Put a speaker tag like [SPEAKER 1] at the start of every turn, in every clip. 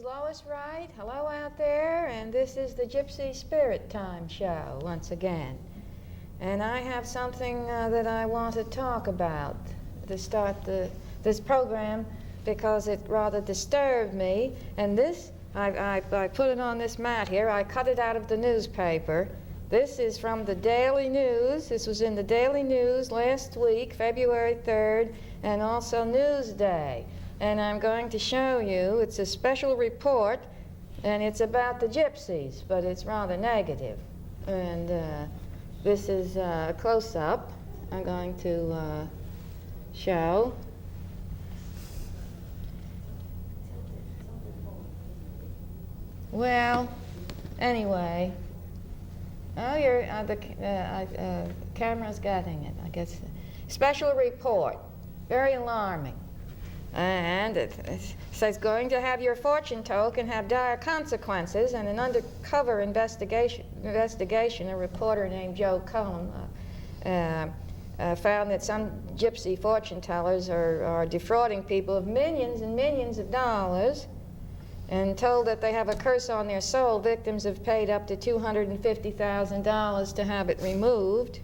[SPEAKER 1] is Lois Wright. Hello out there, and this is the Gypsy Spirit Time show once again. And I have something that I want to talk about to start this program because it rather disturbed me. And this, I put it on this mat here. I cut it out of the newspaper. This is from the Daily News. This was in the Daily News last week, February 3rd, and also Newsday. And I'm going to show you, it's a special report, and it's about the gypsies, but it's rather negative. And this is a close-up. I'm going to show. Well, anyway, oh, the camera's getting it, I guess. Special report, very alarming. And it says, going to have your fortune told can have dire consequences. And an undercover investigation, a reporter named Joe Cohen found that some gypsy fortune tellers are defrauding people of millions and millions of dollars, and told that they have a curse on their soul. Victims have paid up to $250,000 to have it removed.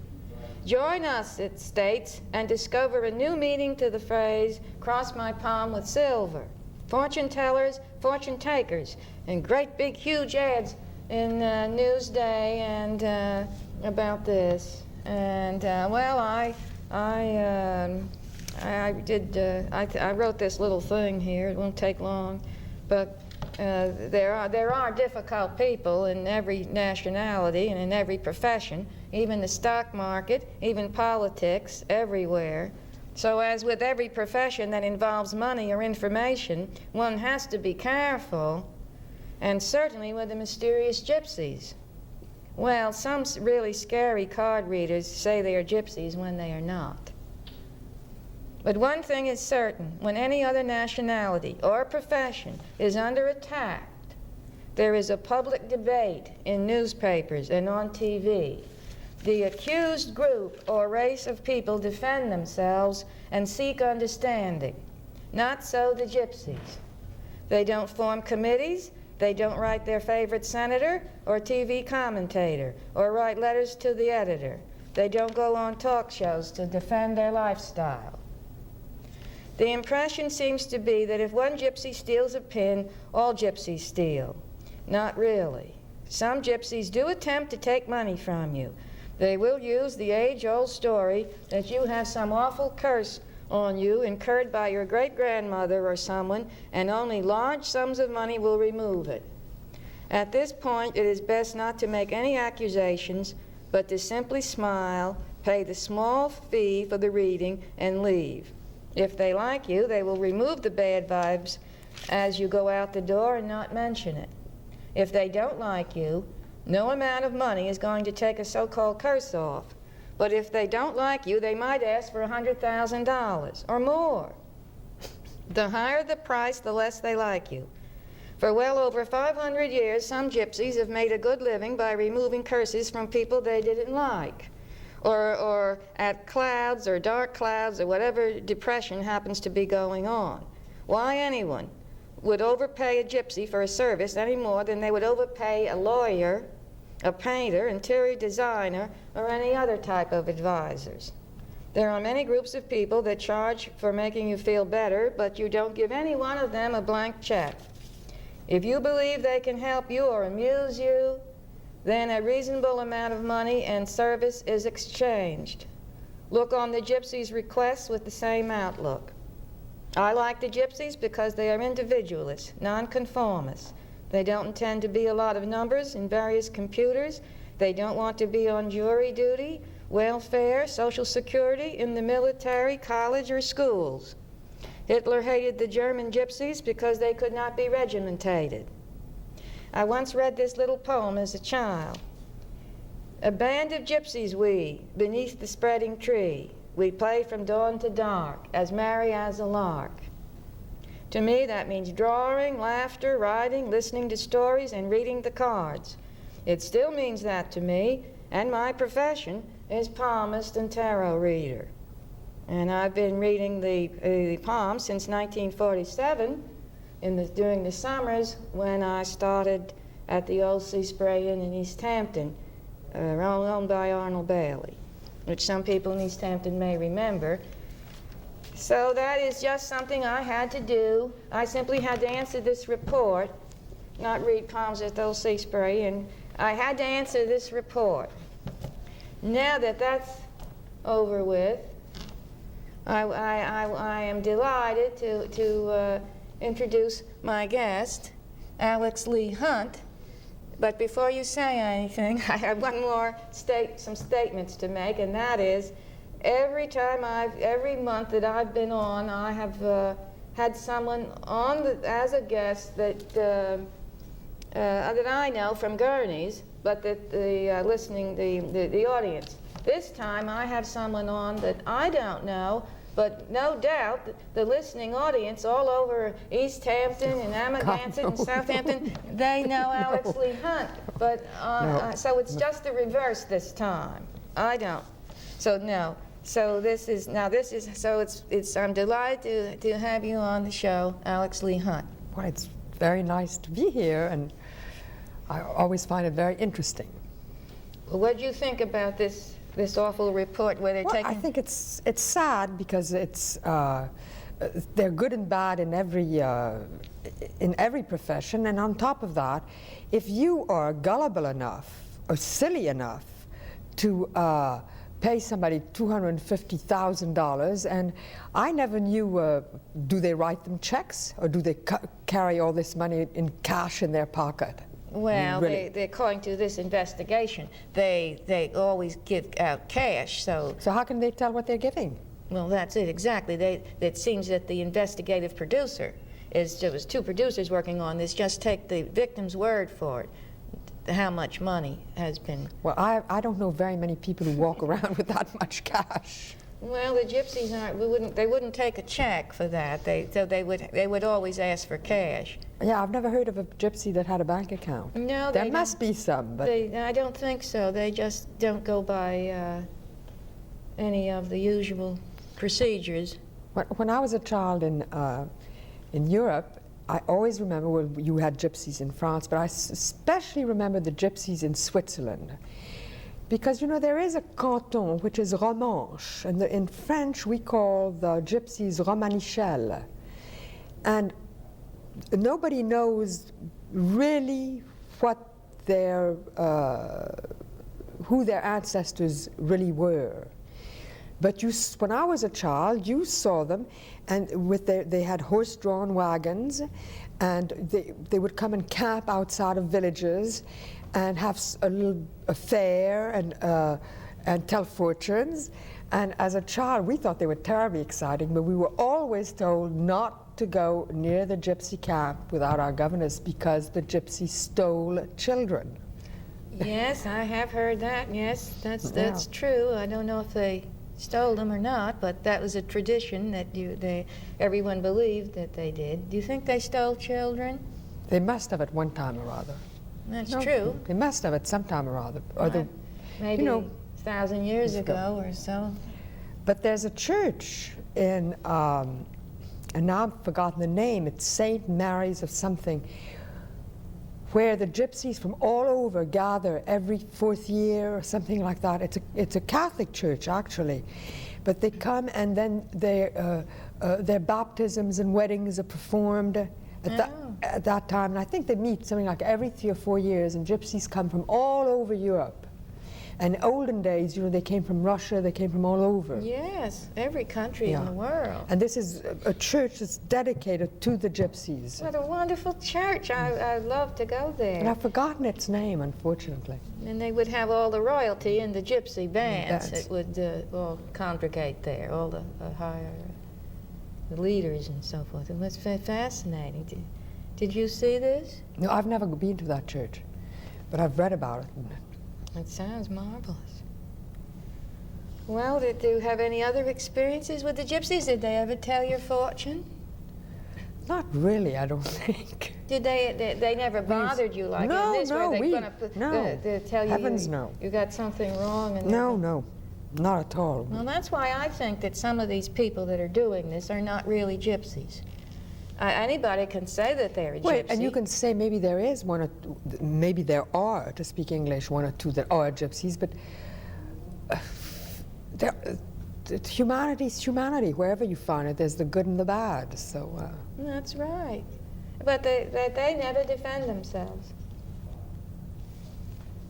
[SPEAKER 1] Join us, it states, and discover a new meaning to the phrase, cross my palm with silver. Fortune tellers, fortune takers, and great big huge ads in Newsday and about this. And well, I wrote this little thing here. It won't take long, but there are difficult people in every nationality and in every profession, even the stock market, even politics, everywhere. So as with every profession that involves money or information, one has to be careful, and certainly with the mysterious gypsies. Well, some really scary card readers say they are gypsies when they are not. But one thing is certain, when any other nationality or profession is under attack, there is a public debate in newspapers and on TV. The accused group or race of people defend themselves and seek understanding. Not so the gypsies. They don't form committees, they don't write their favorite senator or TV commentator or write letters to the editor. They don't go on talk shows to defend their lifestyle. The impression seems to be that if one gypsy steals a pin, all gypsies steal. Not really. Some gypsies do attempt to take money from you. They will use the age-old story that you have some awful curse on you incurred by your great-grandmother or someone, and only large sums of money will remove it. At this point, it is best not to make any accusations, but to simply smile, pay the small fee for the reading, and leave. If they like you, they will remove the bad vibes as you go out the door and not mention it. If they don't like you, no amount of money is going to take a so-called curse off. But if they don't like you, they might ask for $100,000 or more. The higher the price, the less they like you. For well over 500 years, some gypsies have made a good living by removing curses from people they didn't like, or at clouds or dark clouds or whatever depression happens to be going on. Why anyone would overpay a gypsy for a service any more than they would overpay a lawyer, a painter, interior designer, or any other type of advisors. There are many groups of people that charge for making you feel better, but you don't give any one of them a blank check. If you believe they can help you or amuse you, then a reasonable amount of money and service is exchanged. Look on the gypsies' requests with the same outlook. I like the gypsies because they are individualists, nonconformists. They don't intend to be a lot of numbers in various computers. They don't want to be on jury duty, welfare, social security, in the military, college, or schools. Hitler hated the German gypsies because they could not be regimentated. I once read this little poem as a child. A band of gypsies we, beneath the spreading tree. We play from dawn to dark, as merry as a lark. To me, that means drawing, laughter, riding, listening to stories, and reading the cards. It still means that to me, and my profession is palmist and tarot reader. And I've been reading the palms since 1947, during the summers when I started at the Old Sea Spray Inn in East Hampton, owned by Arnold Bailey, which some people in East Hampton may remember. So that is just something I had to do. I simply had to answer this report, not read poems at the Old Sea Spray Inn. I had to answer this report. Now that that's over with, I am delighted to introduce my guest, Alex Lee Hunt. But before you say anything, I have one more some statements to make, and that is, every month that I've been on, I have had someone on as a guest that I know from Gurney's, but that the audience. This time I have someone on that I don't know, but no doubt the listening audience all over East Hampton and Amagansett and Southampton, they know Alex Lee Hunt. But so it's just the reverse this time. I don't. So no. So I'm delighted to have you on the show, Alex Lee Hunt.
[SPEAKER 2] Well, it's very nice to be here, and I always find it very interesting.
[SPEAKER 1] Well, what do you think about this awful report where they're taking?
[SPEAKER 2] I think it's sad because they're good and bad in every profession, and on top of that, if you are gullible enough or silly enough to pay somebody $250,000, and I never knew, do they write them checks or do they carry all this money in cash in their pocket?
[SPEAKER 1] Well,
[SPEAKER 2] really?
[SPEAKER 1] According to this investigation, they always give out cash, so...
[SPEAKER 2] So how can they tell what they're giving?
[SPEAKER 1] Well, that's it, exactly. It seems that the investigative producer, there was two producers working on this, just take the victim's word for it, how much money has been...
[SPEAKER 2] Well, I don't know very many people who walk around with that much cash.
[SPEAKER 1] Well, the gypsies they wouldn't take a check for that. They would always ask for cash.
[SPEAKER 2] Yeah, I've never heard of a gypsy that had a bank account.
[SPEAKER 1] No,
[SPEAKER 2] there must be some, but
[SPEAKER 1] I don't think so. They just don't go by any of the usual procedures.
[SPEAKER 2] When I was a child in Europe, I always remember, well, you had gypsies in France, but I especially remember the gypsies in Switzerland. Because, you know, there is a canton which is Romanche, and in French we call the gypsies Romanichels. And nobody knows really what who their ancestors really were. But when I was a child, you saw them, and they had horse-drawn wagons, and they would come and camp outside of villages, and have a fair and tell fortunes. And as a child, we thought they were terribly exciting, but we were always told not to go near the gypsy camp without our governess because the gypsies stole children.
[SPEAKER 1] Yes, I have heard that. Yes, that's true. I don't know if they stole them or not, but that was a tradition that everyone believed that they did. Do you think they stole children?
[SPEAKER 2] They must have at one time or other.
[SPEAKER 1] That's true.
[SPEAKER 2] They must have at some time or other.
[SPEAKER 1] Maybe 1,000 years ago or so.
[SPEAKER 2] But there's a church in, and now I've forgotten the name, it's St. Mary's of something, where the gypsies from all over gather every 4th year or something like that. It's a Catholic church, actually. But they come, and then their baptisms and weddings are performed at that time. And I think they meet something like every 3 or 4 years, and gypsies come from all over Europe. And in olden days, you know, they came from Russia, they came from all over.
[SPEAKER 1] Yes, every country in the world.
[SPEAKER 2] And this is a church that's dedicated to the gypsies.
[SPEAKER 1] What a wonderful church. I'd love to go there.
[SPEAKER 2] And I've forgotten its name, unfortunately.
[SPEAKER 1] And they would have all the royalty and the gypsy bands that would all congregate there, all the higher the leaders and so forth. It was fascinating. Did you see this?
[SPEAKER 2] No, I've never been to that church, but I've read about it.
[SPEAKER 1] It sounds marvelous. Well, did you have any other experiences with the gypsies? Did they ever tell your fortune?
[SPEAKER 2] Not really, I don't think.
[SPEAKER 1] Did they never bothered you like this?
[SPEAKER 2] No,
[SPEAKER 1] were they gonna tell you
[SPEAKER 2] heavens no.
[SPEAKER 1] You got something wrong? And
[SPEAKER 2] No, not at all.
[SPEAKER 1] Well, that's why I think that some of these people that are doing this are not really gypsies. Anybody can say that they're a gypsy.
[SPEAKER 2] Wait, and you can say maybe there is one or maybe there are, to speak English, one or two that are gypsies, but humanity's humanity. Wherever you find it, there's the good and the bad. So.
[SPEAKER 1] That's right. But they never defend themselves.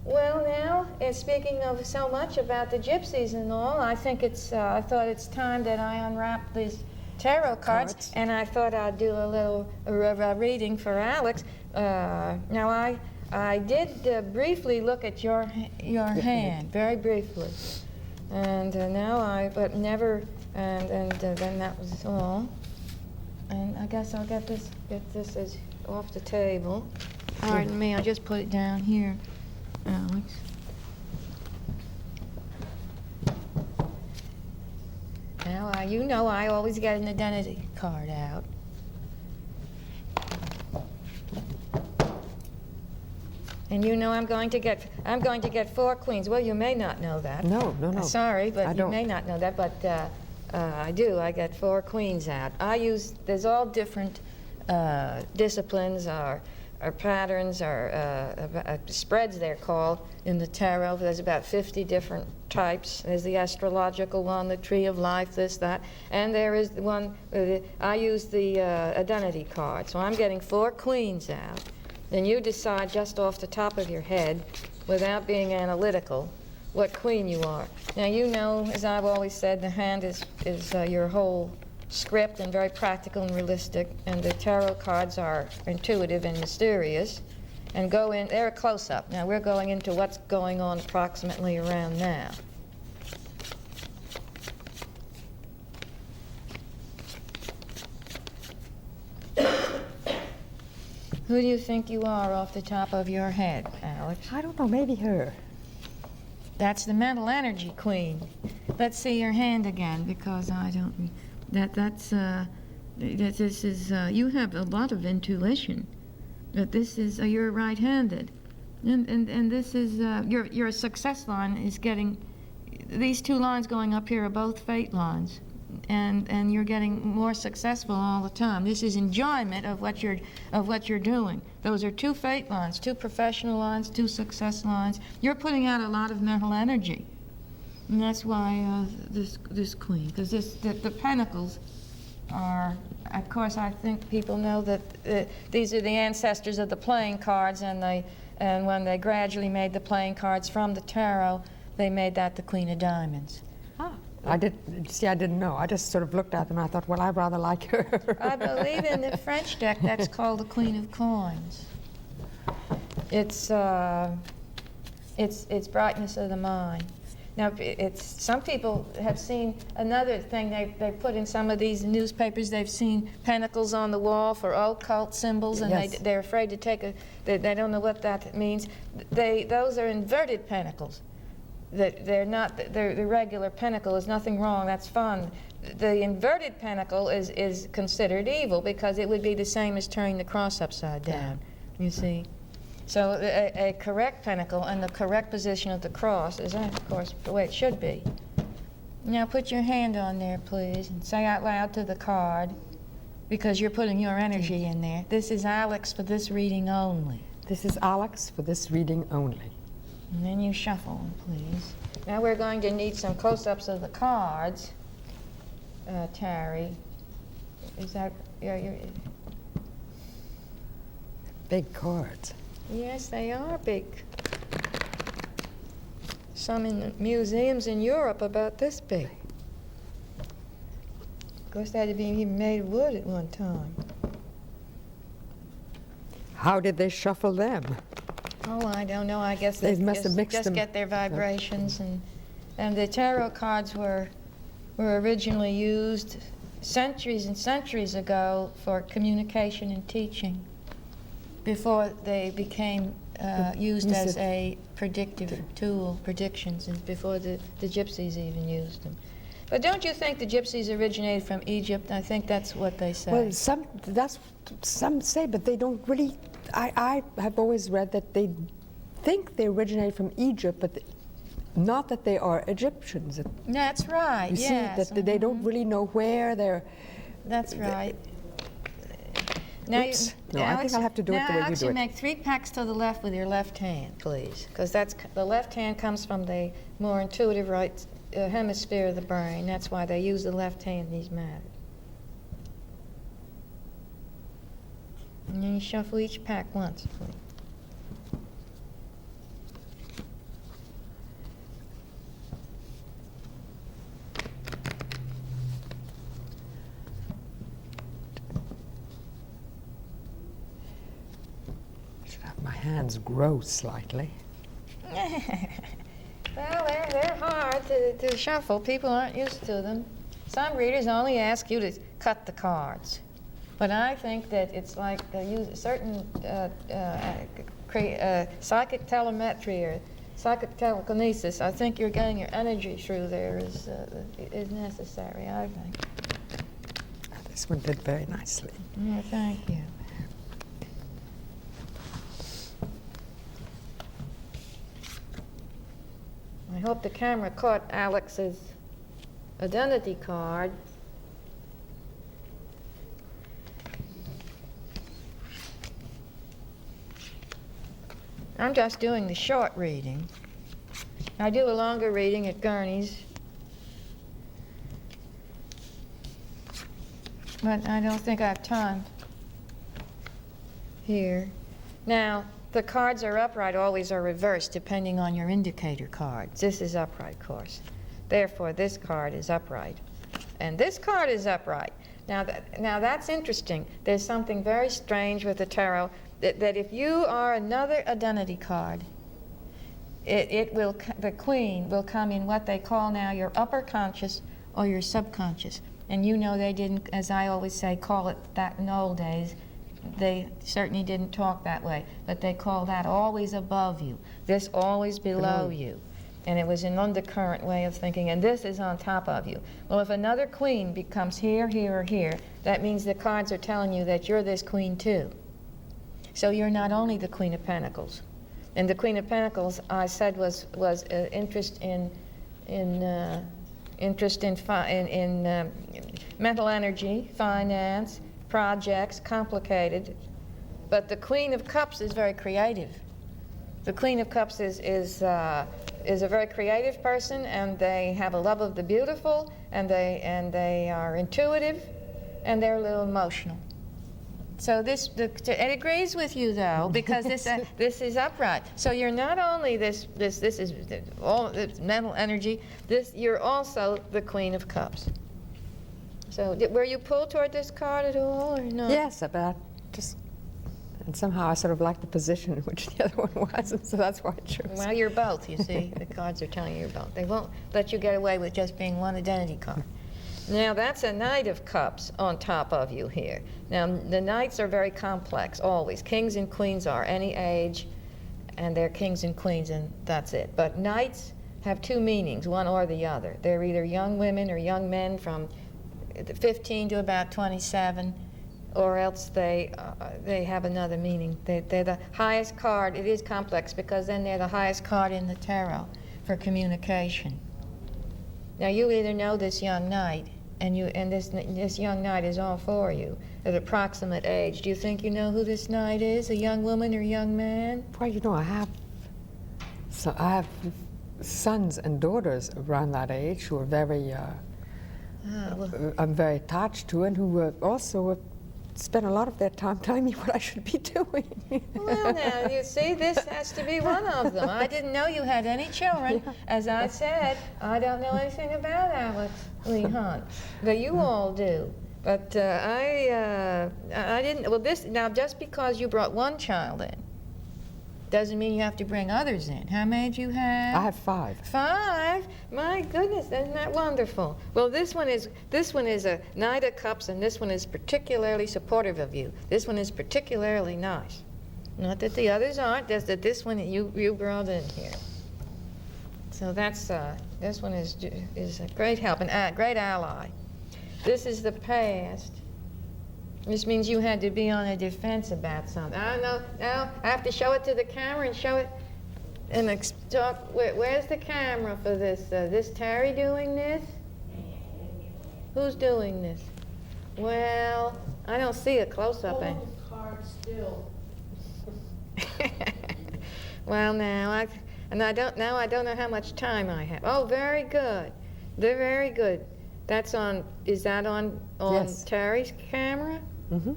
[SPEAKER 1] Well, now, speaking of so much about the gypsies and all, I think I thought it's time that I unwrap these tarot cards, and I thought I'd do a little reading for Alex. Now, I did briefly look at your hand, very briefly, and but never, and then that was all. And I guess I'll get this as off the table. Pardon me, I'll just put it down here, Alex. Now, you know I always get an identity card out. And you know I'm going to get 4 queens. Well, you may not know that.
[SPEAKER 2] No.
[SPEAKER 1] Sorry, but
[SPEAKER 2] I
[SPEAKER 1] you
[SPEAKER 2] don't.
[SPEAKER 1] may not know that, but I do. I get 4 queens out. There's all different disciplines or patterns or spreads, they're called, in the tarot. There's about 50 different types. There's the astrological one, the tree of life, this, that. And there is the one, I use the identity card. So I'm getting 4 queens out. Then you decide just off the top of your head, without being analytical, what queen you are. Now, you know, as I've always said, the hand is your whole script and very practical and realistic, and the tarot cards are intuitive and mysterious and they're a close-up. Now, we're going into what's going on approximately around now. Who do you think you are off the top of your head, Alex?
[SPEAKER 2] I don't know, maybe her.
[SPEAKER 1] That's the mental energy queen. Let's see your hand again, because I don't. This is. You have a lot of intuition, but this is. You're right-handed, and this is your success line is getting. These 2 lines going up here are both fate lines, and you're getting more successful all the time. This is enjoyment of what you're doing. Those are 2 fate lines, 2 professional lines, 2 success lines. You're putting out a lot of mental energy, and that's why this queen, because the pentacles are. Of course, I think people know that these are the ancestors of the playing cards, and when they gradually made the playing cards from the tarot, they made that the Queen of Diamonds.
[SPEAKER 2] I didn't know. I just sort of looked at them and I thought, well, I rather like her.
[SPEAKER 1] I believe in the French deck that's called the Queen of Coins. It's brightness of the mind. Now, some people have seen another thing they put in some of these newspapers. They've seen pentacles on the wall for occult symbols, and
[SPEAKER 2] yes.
[SPEAKER 1] they're afraid to take they don't know what that means. Those are inverted pentacles. They're not the regular pentacle. There's nothing wrong. That's fun. The inverted pentacle is considered evil because it would be the same as turning the cross upside down. You see. So a correct pentacle and the correct position of the cross is, of course, the way it should be. Now put your hand on there, please, and say out loud to the card, because you're putting your energy in there. This is Alex for this reading only.
[SPEAKER 2] This is Alex for this reading only.
[SPEAKER 1] And then you shuffle them, please. Now we're going to need some close-ups of the cards. Terry, is that your
[SPEAKER 2] Big cards.
[SPEAKER 1] Yes, they are big. Some in the museums in Europe about this big. Of course, they had to be even made of wood at one time.
[SPEAKER 2] How did they shuffle them?
[SPEAKER 1] Oh, I don't know. I guess
[SPEAKER 2] They must have mixed
[SPEAKER 1] just
[SPEAKER 2] them.
[SPEAKER 1] get their vibrations, and the tarot cards were originally used centuries and centuries ago for communication and teaching, before they became used as a predictive tool, predictions, and before the gypsies even used them. But don't you think the gypsies originated from Egypt? I think that's what they say.
[SPEAKER 2] Well, some say, but they don't really. I have always read that they think they originated from Egypt, but not that they are Egyptians.
[SPEAKER 1] That's right.
[SPEAKER 2] You
[SPEAKER 1] yes.
[SPEAKER 2] see, that they don't really know where they're.
[SPEAKER 1] That's right. Now
[SPEAKER 2] Oops. No, I think I'll have to do it the way you do
[SPEAKER 1] actually
[SPEAKER 2] it.
[SPEAKER 1] make 3 packs to the left with your left hand, please, because the left hand comes from the more intuitive right hemisphere of the brain. That's why they use the left hand in these matters. And then you shuffle each pack once, please.
[SPEAKER 2] My hands grow slightly.
[SPEAKER 1] Well, they're hard to shuffle. People aren't used to them. Some readers only ask you to cut the cards. But I think that it's like certain psychic telemetry or psychic telekinesis. I think you're getting your energy through there is necessary, I think.
[SPEAKER 2] This one did very nicely.
[SPEAKER 1] Oh, thank you. I hope the camera caught Alex's identity card. I'm just doing the short reading. I do a longer reading at Gurney's, but I don't think I have time here. Now, the cards are upright always or reversed, depending on your indicator cards. This is upright, of course. Therefore, this card is upright. And this card is upright. Now that's interesting. There's something very strange with the tarot, that if you are another identity card, the Queen will come in what they call now your upper conscious or your subconscious. And you know they didn't, as I always say, call it that in the old days. They certainly didn't talk that way, but they call that always above you, this always below you. And it was an undercurrent way of thinking, and this is on top of you. Well, if another queen becomes here, here, or here, that means the cards are telling you that you're this queen too. So you're not only the Queen of Pentacles. And the Queen of Pentacles, I said, was interest in mental energy, finance, projects, complicated. But the Queen of Cups is very creative. The Queen of Cups is a very creative person, and they have a love of the beautiful, and they are intuitive, and they're a little emotional. So it agrees with you though, because this is upright. So you're not only this is all this mental energy. You're also the Queen of Cups. So were you pulled toward this card at all, or not?
[SPEAKER 2] Yes, but and somehow I sort of like the position in which the other one was, and so that's why I chose.
[SPEAKER 1] Well, you're both, you see. The cards are telling you you're both. They won't let you get away with just being one identity card. Now, that's a Knight of Cups on top of you here. Now, the Knights are very complex, always. Kings and Queens are any age, and they're kings and queens, and that's it. But Knights have two meanings, one or the other. They're either young women or young men from 15 to about 27, or else they have another meaning. They're the highest card. It is complex because then they're the highest card in the tarot for communication. Now you either know this young knight, and this young knight is all for you at approximate age. Do you think you know who this knight is? A young woman or young man?
[SPEAKER 2] Well, you know, I have sons and daughters around that age who are very. I'm very attached to, and who also spend a lot of their time telling me what I should be doing.
[SPEAKER 1] Well, now, you see, this has to be one of them. I didn't know you had any children. Yeah. As I said, I don't know anything about Alex Lee Hunt, but you all do. But I didn't, well, now, just because you brought one child in, doesn't mean you have to bring others in. How many do you have?
[SPEAKER 2] I have 5.
[SPEAKER 1] 5? My goodness, isn't that wonderful? Well, this one is a Knight of Cups, and this one is particularly supportive of you. This one is particularly nice. Not that the others aren't, just that this one you brought in here. So that's this one is a great help and a great ally. This is the past. This means you had to be on the defense about something. I don't know. Now I have to show it to the camera and show it. And talk. Where's the camera for this? This Terry doing this? Who's doing this? Well, I don't see a close-up. still. Well, now I don't know how much time I have. Oh, very good. They're very good. That's on. Is that on
[SPEAKER 2] Yes.
[SPEAKER 1] Terry's camera?
[SPEAKER 2] Mm-hmm.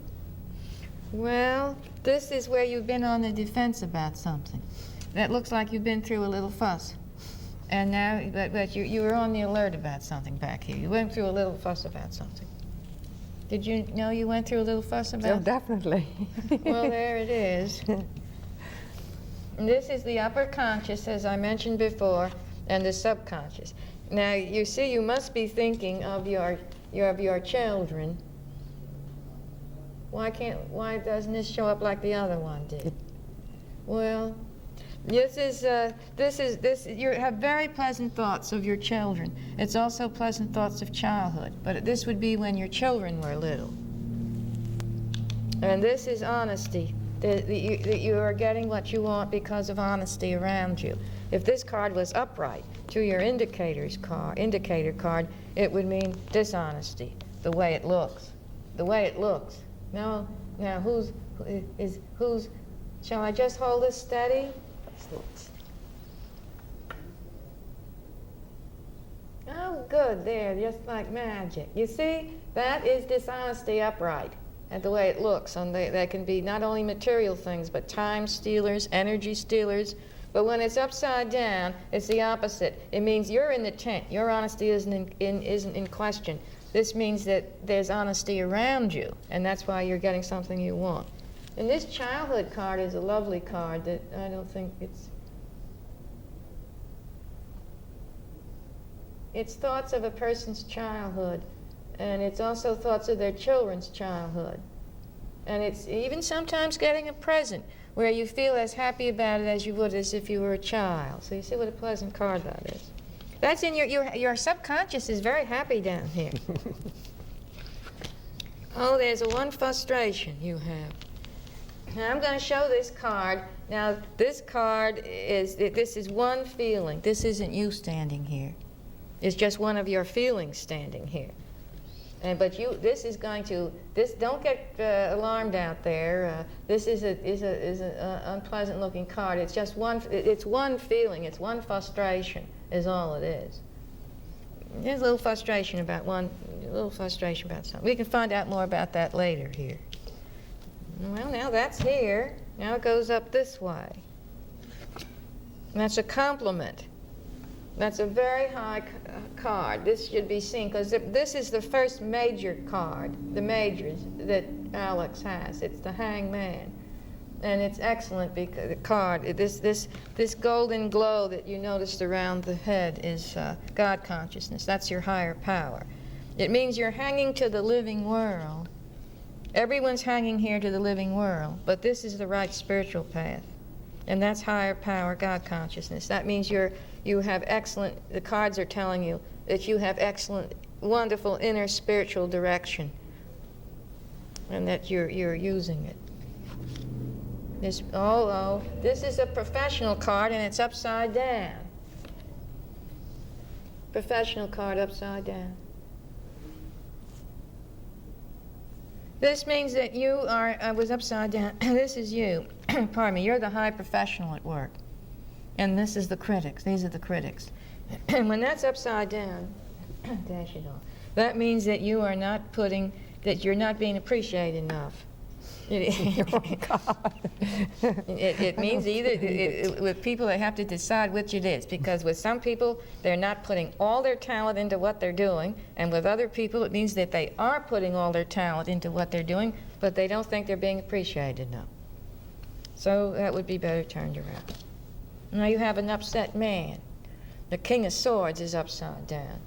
[SPEAKER 1] Well, this is where you've been on the defense about something. That looks like you've been through a little fuss. And now, but you were on the alert about something back here. You went through a little fuss about something. Did you know you went through a little fuss about
[SPEAKER 2] Oh,
[SPEAKER 1] it?
[SPEAKER 2] definitely.
[SPEAKER 1] Well, there it is. And this is the upper conscious, as I mentioned before, and the subconscious. Now, you see, you must be thinking of your children. Why doesn't this show up like the other one did? Well, you have very pleasant thoughts of your children. It's also pleasant thoughts of childhood, but this would be when your children were little. And this is honesty, that you are getting what you want because of honesty around you. If this card was upright to your indicator card, it would mean dishonesty, the way it looks. The way it looks. Now who's, shall I just hold this steady? Oh, good, there, just like magic. You see, that is dishonesty upright, and the way it looks. And they can be not only material things, but time stealers, energy stealers. But when it's upside down, it's the opposite. It means you're in the tent. Your honesty isn't in question. This means that there's honesty around you, and that's why you're getting something you want. And this childhood card is a lovely card that I don't think it's thoughts of a person's childhood, and it's also thoughts of their children's childhood. And it's even sometimes getting a present where you feel as happy about it as you would as if you were a child. So you see what a pleasant card that is. That's in your subconscious is very happy down here. Oh, there's one frustration you have. Now I'm going to show this card. Now this card this is one feeling. This isn't you standing here. It's just one of your feelings standing here. But don't get alarmed out there. This is an unpleasant looking card. It's just it's one feeling. It's one frustration is all it is. There's a little frustration about something. We can find out more about that later here. Well, now that's here. Now it goes up this way. And that's a compliment. That's a very high card. This should be seen because this is the first major card, the majors that Alex has. It's the Hangman. And it's excellent because the card, this golden glow that you noticed around the head is God consciousness. That's your higher power. It means you're hanging to the living world. Everyone's hanging here to the living world, but this is the right spiritual path. And that's higher power, God consciousness. That means you have excellent, the cards are telling you that you have excellent, wonderful inner spiritual direction and that you're using it. This is a professional card and it's upside down. Professional card upside down. This means that you are, I was upside down, this is you, pardon me, you're the high professional at work. And this is the critics, these are the critics. And when that's upside down, dash it off, that means that you are not that you're not being appreciated enough. It means either, with people they have to decide which it is, because with some people they're not putting all their talent into what they're doing, and with other people it means that they are putting all their talent into what they're doing, but they don't think they're being appreciated enough. So that would be better turned around. Now you have an upset man. The King of Swords is upside down.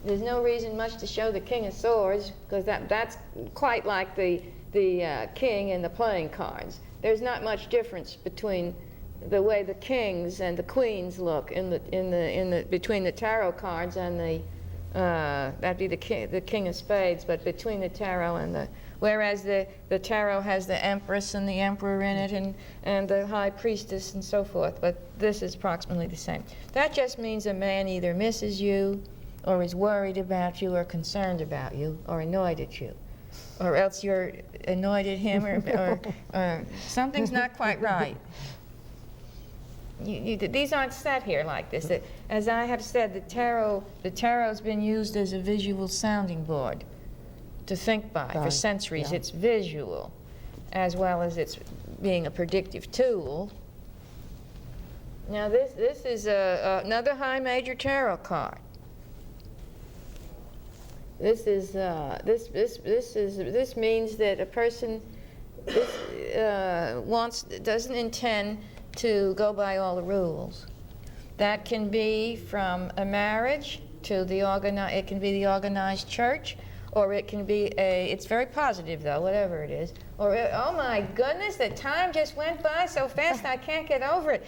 [SPEAKER 1] There's no reason much to show the King of Swords, because that's quite like the king and the playing cards. There's not much difference between the way the kings and the queens look between the tarot cards and that'd be the king of spades, but between the tarot and whereas the tarot has the empress and the emperor in it and the high priestess and so forth, but this is approximately the same. That just means a man either misses you or is worried about you or concerned about you or annoyed at you. or else you're annoyed at him, or something's not quite right. These aren't set here like this. As I have said, the tarot's been used as a visual sounding board to think by for centuries.
[SPEAKER 2] Yeah.
[SPEAKER 1] It's visual, as well as it's being a predictive tool. Now this is another high major tarot card. This means that a person doesn't intend to go by all the rules. That can be from a marriage to it can be the organized church, or it can be it's very positive though, whatever it is. Or, oh my goodness, the time just went by so fast I can't get over it.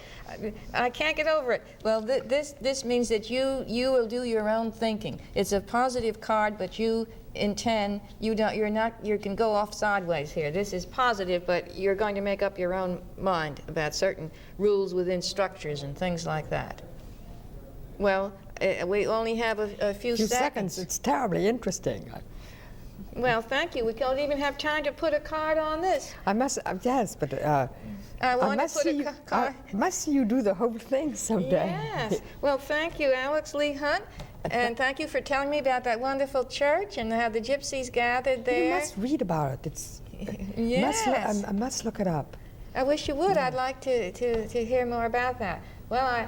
[SPEAKER 1] I can't get over it. Well, this means that you will do your own thinking. It's a positive card, but you intend, you can go off sideways here. This is positive, but you're going to make up your own mind about certain rules within structures and things like that. Well, we only have a few seconds.
[SPEAKER 2] It's terribly interesting.
[SPEAKER 1] Well, thank you. We don't even have time to put a card on this.
[SPEAKER 2] I must, yes, but
[SPEAKER 1] I must see
[SPEAKER 2] you do the whole thing someday.
[SPEAKER 1] Yes. Well, thank you, Alex Lee Hunt, and thank you for telling me about that wonderful church and how the gypsies gathered there.
[SPEAKER 2] You must read about it. It's.
[SPEAKER 1] Yes.
[SPEAKER 2] I must look it up.
[SPEAKER 1] I wish you would. I'd like to hear more about that. Well, I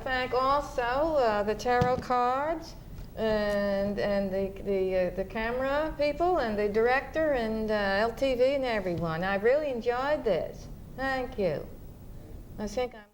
[SPEAKER 1] thank also the tarot cards and the camera people and the director and LTV and everyone. I really enjoyed this. Thank you. I think I'm